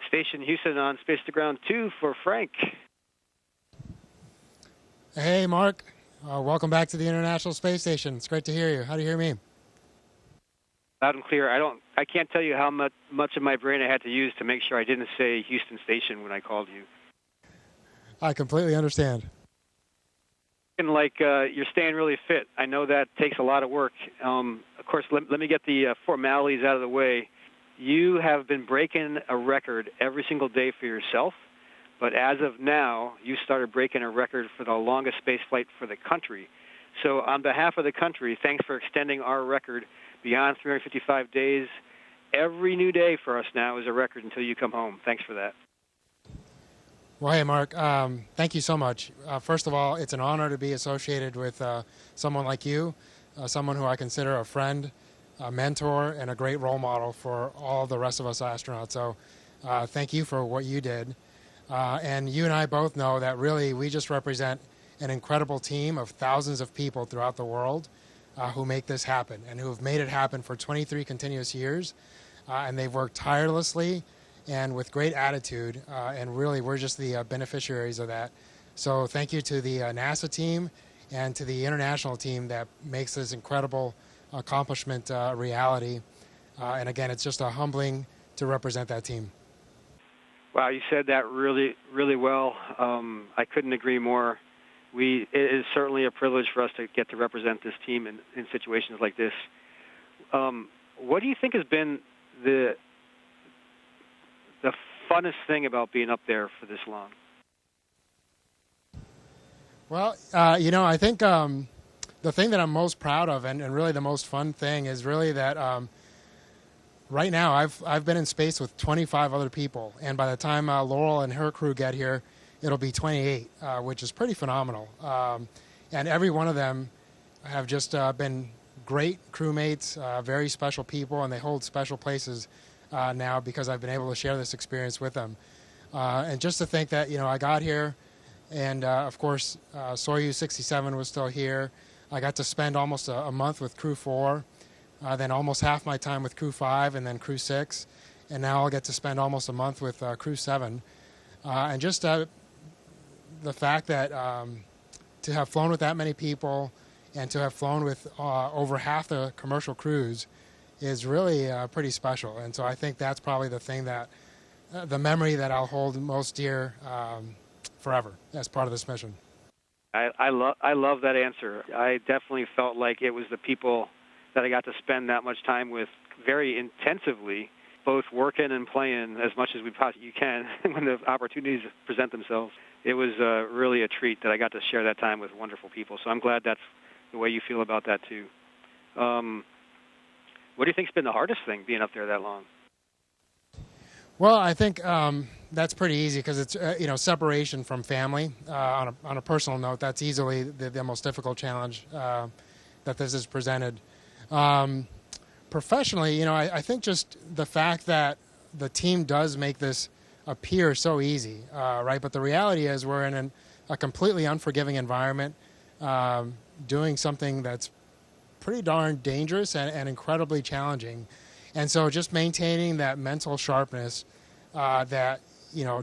Station Houston on Space to Ground 2 for Frank. Hey, Mark. Welcome back to the International Space Station. It's great to hear you. How do you hear me? Loud and clear. I can't tell you how much of my brain I had to use to make sure I didn't say Houston Station when I called you. I completely understand. And you're staying really fit. I know that takes a lot of work. Of course, let me get the formalities out of the way. You have been breaking a record every single day for yourself, but as of now, you started breaking a record for the longest space flight for the country. So on behalf of the country, thanks for extending our record beyond 355 days. Every new day for us now is a record until you come home. Thanks for that. Well, hey, Mark, thank you so much. First of all, it's an honor to be associated with someone like you, someone who I consider a friend, a mentor, and a great role model for all the rest of us astronauts. So thank you for what you did. And you and I both know that really we just represent an incredible team of thousands of people throughout the world who make this happen and who have made it happen for 23 continuous years. And they've worked tirelessly and with great attitude. And really, we're just the beneficiaries of that. So thank you to the NASA team and to the international team that makes this incredible accomplishment reality. And again, it's just humbling to represent that team. Wow, you said that really, really well. I couldn't agree more. It is certainly a privilege for us to get to represent this team in situations like this. What do you think has been the funnest thing about being up there for this long? Well, I think the thing that I'm most proud of and really the most fun thing is really that right now I've been in space with 25 other people, and by the time Laurel and her crew get here, it'll be 28, which is pretty phenomenal. And every one of them have just been great crewmates, very special people, and they hold special places now because I've been able to share this experience with them. And just to think that, I got here, and of course, Soyuz 67 was still here. I got to spend almost a month with Crew 4, then almost half my time with Crew 5, and then Crew 6. And now I'll get to spend almost a month with Crew 7. And just the fact that to have flown with that many people and to have flown with over half the commercial crews is really pretty special. And so I think that's probably the thing that, the memory that I'll hold most dear forever as part of this mission. I love that answer. I definitely felt like it was the people that I got to spend that much time with very intensively, both working and playing as much as we possibly can when the opportunities present themselves. It was really a treat that I got to share that time with wonderful people. So I'm glad that's the way you feel about that too. What do you think's been the hardest thing being up there that long? Well, I think that's pretty easy because it's separation from family. On a personal note, that's easily the most difficult challenge that this has presented. Professionally, I think just the fact that the team does make this appear so easy, right? But the reality is we're in a completely unforgiving environment, doing something that's pretty darn dangerous and incredibly challenging. And so just maintaining that mental sharpness, that,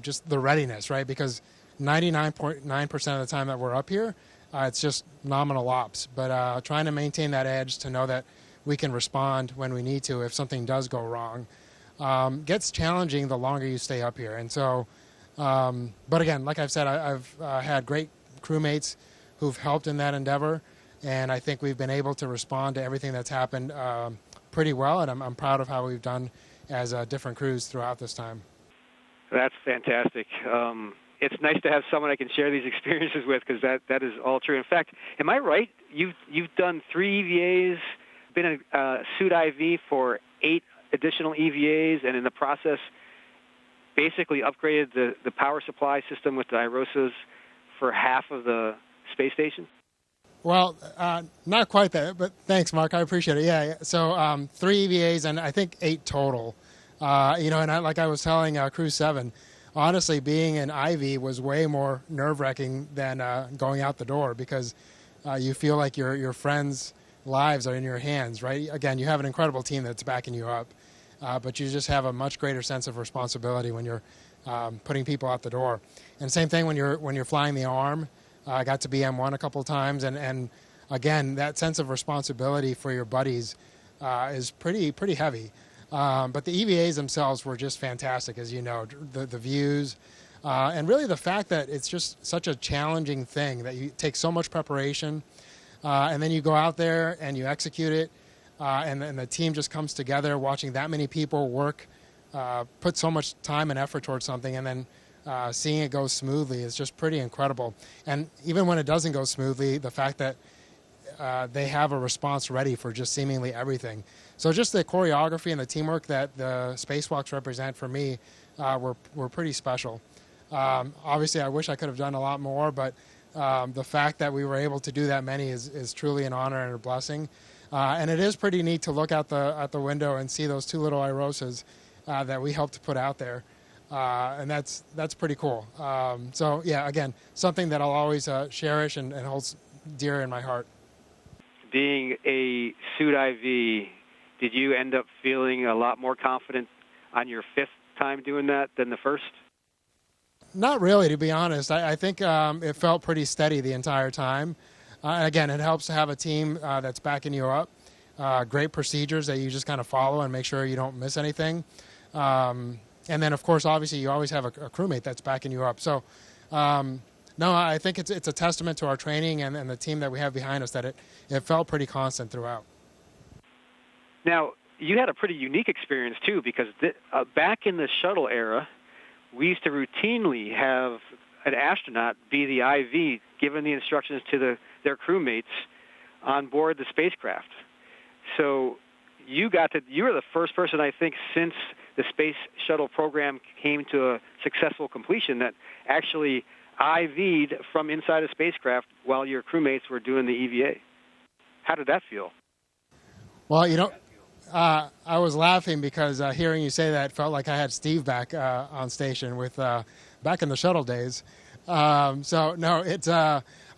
just the readiness, right? Because 99.9% of the time that we're up here, it's just nominal ops. But trying to maintain that edge to know that we can respond when we need to if something does go wrong gets challenging the longer you stay up here. And so, but again, like I've said, I've had great crewmates who've helped in that endeavor. And I think we've been able to respond to everything that's happened pretty well, and I'm proud of how we've done as different crews throughout this time. That's fantastic. It's nice to have someone I can share these experiences with because that is all true. In fact, am I right? You've done 3 EVAs, been a suit IV for 8 additional EVAs, and in the process basically upgraded the power supply system with the IROSAs for half of the space station? Well, not quite that, but thanks, Mark. I appreciate it. Yeah. So 3 EVAs and I think 8 total. And like I was telling Crew 7, honestly, being an IV was way more nerve-wracking than going out the door because you feel like your friends' lives are in your hands, right? Again, you have an incredible team that's backing you up. but you just have a much greater sense of responsibility when you're putting people out the door. And same thing when you're flying the arm. I got to be M1 a couple of times, and again, that sense of responsibility for your buddies is pretty heavy. But the EVAs themselves were just fantastic, as you know, the views, and really the fact that it's just such a challenging thing that you take so much preparation, and then you go out there and you execute it, and the team just comes together, watching that many people work, put so much time and effort towards something, and then seeing it go smoothly is just pretty incredible. And even when it doesn't go smoothly, the fact that they have a response ready for just seemingly everything. So just the choreography and the teamwork that the spacewalks represent for me were pretty special. Obviously, I wish I could have done a lot more, but the fact that we were able to do that many is truly an honor and a blessing. And it is pretty neat to look out the window and see those two little Irosas that we helped to put out there. And that's pretty cool. So yeah, again, something that I'll always cherish and holds dear in my heart. Being a suit IV, did you end up feeling a lot more confident on your fifth time doing that than the first? Not really, to be honest. I think it felt pretty steady the entire time. Again, it helps to have a team that's backing you up. Great procedures that you just kind of follow and make sure you don't miss anything. And then, of course, obviously, you always have a crewmate that's backing you up. So, no, I think it's a testament to our training and the team that we have behind us that it felt pretty constant throughout. Now, you had a pretty unique experience, too, because back in the shuttle era, we used to routinely have an astronaut be the IV, giving the instructions to their crewmates on board the spacecraft. So you were the first person, I think, since the space shuttle program came to a successful completion that actually IV'd from inside a spacecraft while your crewmates were doing the EVA. How did that feel? Well, you know, I was laughing because hearing you say that felt like I had Steve back on station with back in the shuttle days. So no, it's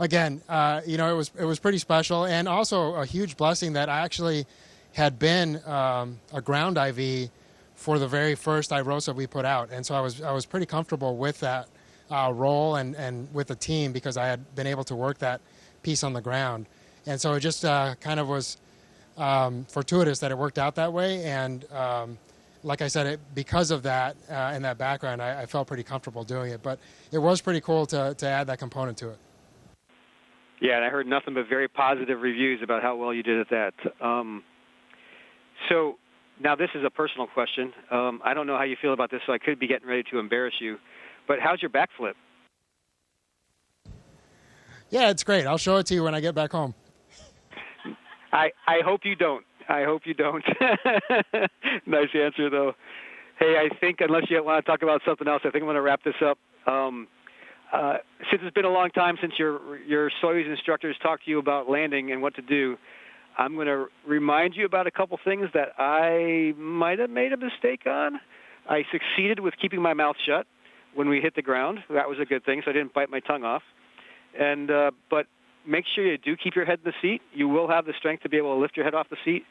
again, you know, it was pretty special, and also a huge blessing that I actually had been a ground IV for the very first IROSA we put out, and so I was pretty comfortable with that role and with the team because I had been able to work that piece on the ground, and so it just kind of was fortuitous that it worked out that way, and like I said, because of that and that background, I felt pretty comfortable doing it. But it was pretty cool to add that component to it. Yeah, and I heard nothing but very positive reviews about how well you did at that. So now this is a personal question. I don't know how you feel about this, so I could be getting ready to embarrass you. But how's your backflip? Yeah, it's great. I'll show it to you when I get back home. I hope you don't. I hope you don't. Nice answer, though. Hey, I think unless you want to talk about something else, I think I'm going to wrap this up. Since it's been a long time since your Soyuz instructors talked to you about landing and what to do, I'm going to remind you about a couple things that I might have made a mistake on. I succeeded with keeping my mouth shut when we hit the ground. That was a good thing, so I didn't bite my tongue off. And but make sure you do keep your head in the seat. You will have the strength to be able to lift your head off the seat.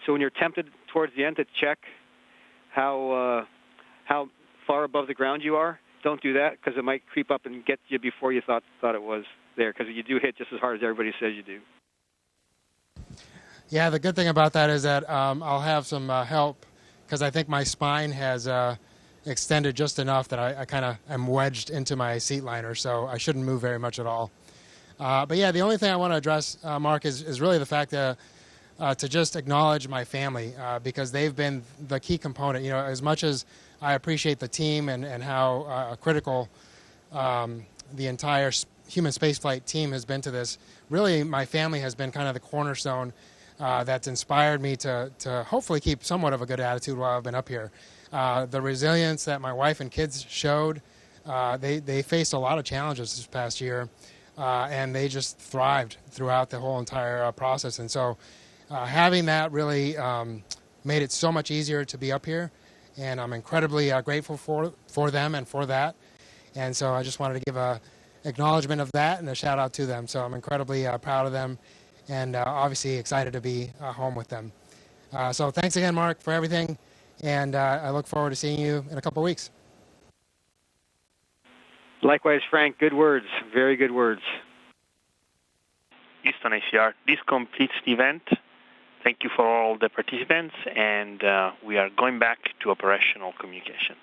So when you're tempted towards the end to check how far above the ground you are, don't do that because it might creep up and get you before you thought it was there, because you do hit just as hard as everybody says you do. Yeah, the good thing about that is that I'll have some help because I think my spine has extended just enough that I kind of am wedged into my seat liner, so I shouldn't move very much at all. But yeah, the only thing I want to address, Mark, is really the fact that to just acknowledge my family because they've been the key component. You know, as much as I appreciate the team and how critical the entire human spaceflight team has been to this, really my family has been kind of the cornerstone that's inspired me to hopefully keep somewhat of a good attitude while I've been up here. The resilience that my wife and kids showed, they faced a lot of challenges this past year, and they just thrived throughout the whole entire process. And so having that really made it so much easier to be up here, and I'm incredibly grateful for them and for that. And so I just wanted to give a acknowledgement of that and a shout out to them. So I'm incredibly proud of them and obviously excited to be home with them. So thanks again, Mark, for everything. and I look forward to seeing you in a couple of weeks. Likewise, Frank, good words, very good words. Houston ACR, this completes the event. Thank you for all the participants, and we are going back to operational communication.